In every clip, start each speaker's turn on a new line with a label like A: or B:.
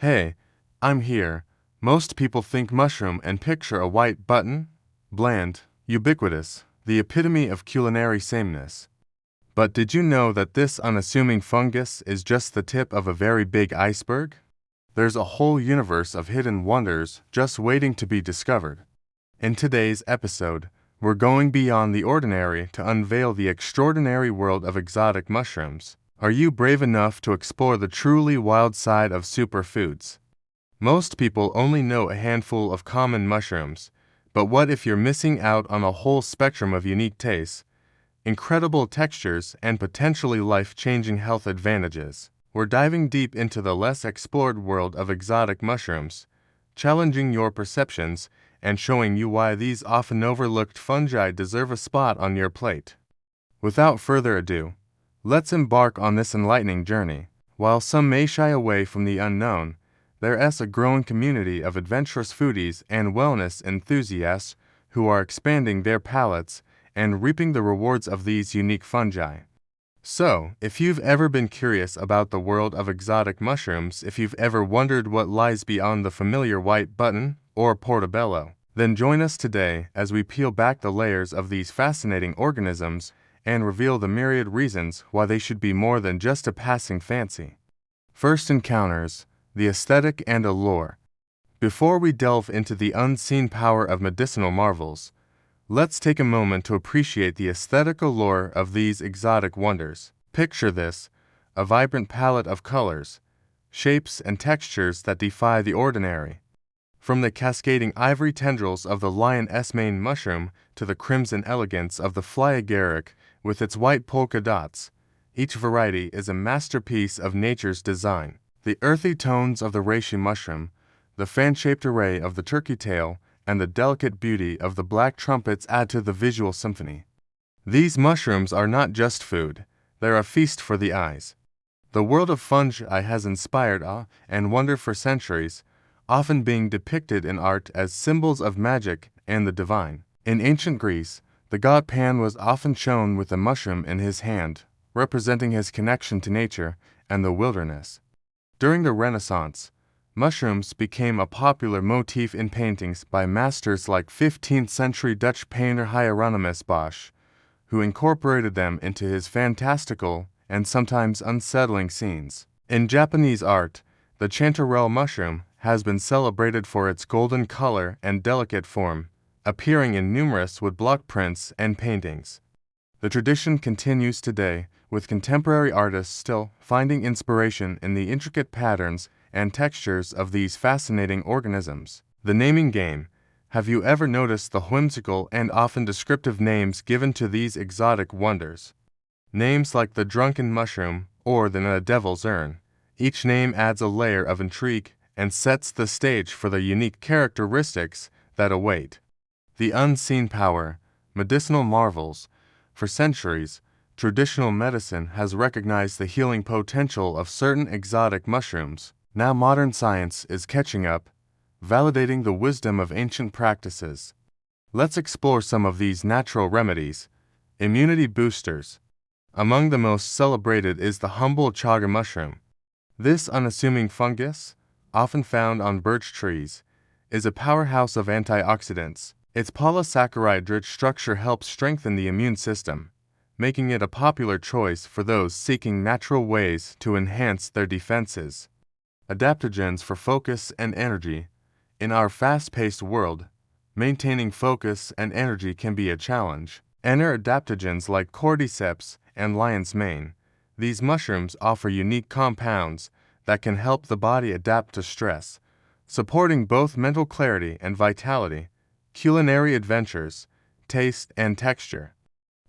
A: Hey, I'm here. Most people think mushroom and picture a white button, bland, ubiquitous, the epitome of culinary sameness. But did you know that this unassuming fungus is just the tip of a very big iceberg? There's a whole universe of hidden wonders just waiting to be discovered. In today's episode, we're going beyond the ordinary to unveil the extraordinary world of exotic mushrooms. Are you brave enough to explore the truly wild side of superfoods? Most people only know a handful of common mushrooms, but what if you're missing out on a whole spectrum of unique tastes, incredible textures, and potentially life-changing health advantages? We're diving deep into the less explored world of exotic mushrooms, challenging your perceptions and showing you why these often overlooked fungi deserve a spot on your plate. Without further ado, let's embark on this enlightening journey. While some may shy away from the unknown, there's a growing community of adventurous foodies and wellness enthusiasts who are expanding their palates and reaping the rewards of these unique fungi. So, if you've ever been curious about the world of exotic mushrooms, if you've ever wondered what lies beyond the familiar white button or portobello, then join us today as we peel back the layers of these fascinating organisms and reveal the myriad reasons why they should be more than just a passing fancy. First encounters, the aesthetic and allure. Before we delve into the unseen power of medicinal marvels, let's take a moment to appreciate the aesthetic allure of these exotic wonders. Picture this, a vibrant palette of colors, shapes, and textures that defy the ordinary. From the cascading ivory tendrils of the lion's mane mushroom to the crimson elegance of the fly agaric with its white polka dots, each variety is a masterpiece of nature's design. The earthy tones of the reishi mushroom, the fan-shaped array of the turkey tail, and the delicate beauty of the black trumpets add to the visual symphony. These mushrooms are not just food, they're a feast for the eyes. The world of fungi has inspired awe and wonder for centuries, often being depicted in art as symbols of magic and the divine. In ancient Greece, the god Pan was often shown with a mushroom in his hand, representing his connection to nature and the wilderness. During the Renaissance, mushrooms became a popular motif in paintings by masters like 15th-century Dutch painter Hieronymus Bosch, who incorporated them into his fantastical and sometimes unsettling scenes. In Japanese art, the chanterelle mushroom has been celebrated for its golden color and delicate form, appearing in numerous woodblock prints and paintings. The tradition continues today, with contemporary artists still finding inspiration in the intricate patterns and textures of these fascinating organisms. The naming game. Have you ever noticed the whimsical and often descriptive names given to these exotic wonders? Names like the drunken mushroom or the devil's urn. Each name adds a layer of intrigue and sets the stage for the unique characteristics that await. The unseen power, medicinal marvels. For centuries, traditional medicine has recognized the healing potential of certain exotic mushrooms. Now modern science is catching up, validating the wisdom of ancient practices. Let's explore some of these natural remedies. Immunity boosters. Among the most celebrated is the humble chaga mushroom. This unassuming fungus, often found on birch trees, is a powerhouse of antioxidants. Its polysaccharide-rich structure helps strengthen the immune system, making it a popular choice for those seeking natural ways to enhance their defenses. Adaptogens for focus and energy. In our fast-paced world, maintaining focus and energy can be a challenge. Enter adaptogens like cordyceps and lion's mane. These mushrooms offer unique compounds that can help the body adapt to stress, supporting both mental clarity and vitality. Culinary adventures, taste and texture.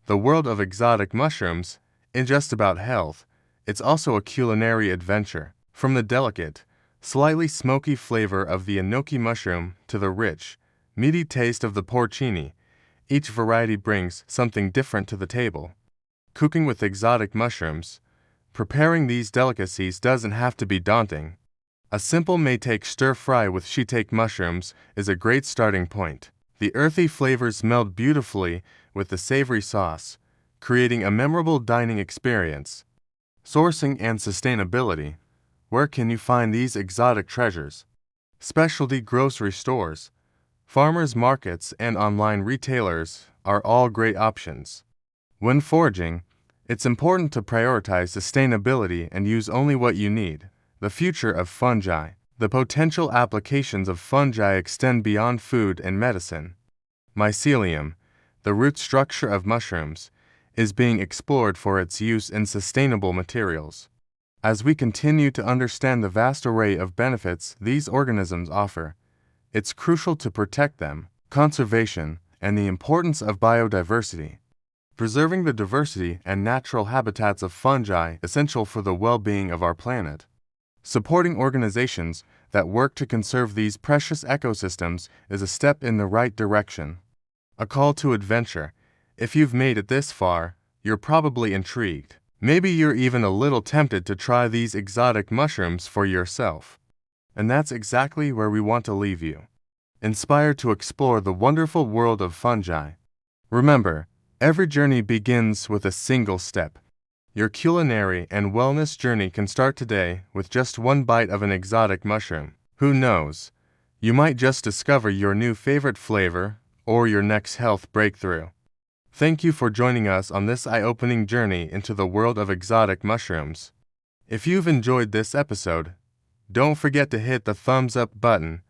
A: The world of exotic mushrooms isn't just about health, it's also a culinary adventure. From the delicate, slightly smoky flavor of the enoki mushroom to the rich, meaty taste of the porcini, each variety brings something different to the table. Cooking with exotic mushrooms. Preparing these delicacies doesn't have to be daunting. A simple maitake stir-fry with shiitake mushrooms is a great starting point. The earthy flavors meld beautifully with the savory sauce, creating a memorable dining experience. Sourcing and sustainability. Where can you find these exotic treasures? Specialty grocery stores, farmers markets, and online retailers are all great options. When foraging, it's important to prioritize sustainability and use only what you need. The future of fungi. The potential applications of fungi extend beyond food and medicine. Mycelium, the root structure of mushrooms, is being explored for its use in sustainable materials. As we continue to understand the vast array of benefits these organisms offer, it's crucial to protect them. Conservation and the importance of biodiversity. Preserving the diversity and natural habitats of fungi is essential for the well-being of our planet. Supporting organizations that work to conserve these precious ecosystems is a step in the right direction. A call to adventure. If you've made it this far, you're probably intrigued. Maybe you're even a little tempted to try these exotic mushrooms for yourself. And that's exactly where we want to leave you, inspired to explore the wonderful world of fungi. Remember, every journey begins with a single step. Your culinary and wellness journey can start today with just one bite of an exotic mushroom. Who knows? You might just discover your new favorite flavor or your next health breakthrough. Thank you for joining us on this eye-opening journey into the world of exotic mushrooms. If you've enjoyed this episode, don't forget to hit the thumbs up button,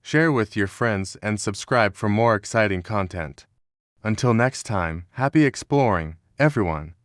A: share with your friends, and subscribe for more exciting content. Until next time, happy exploring, everyone.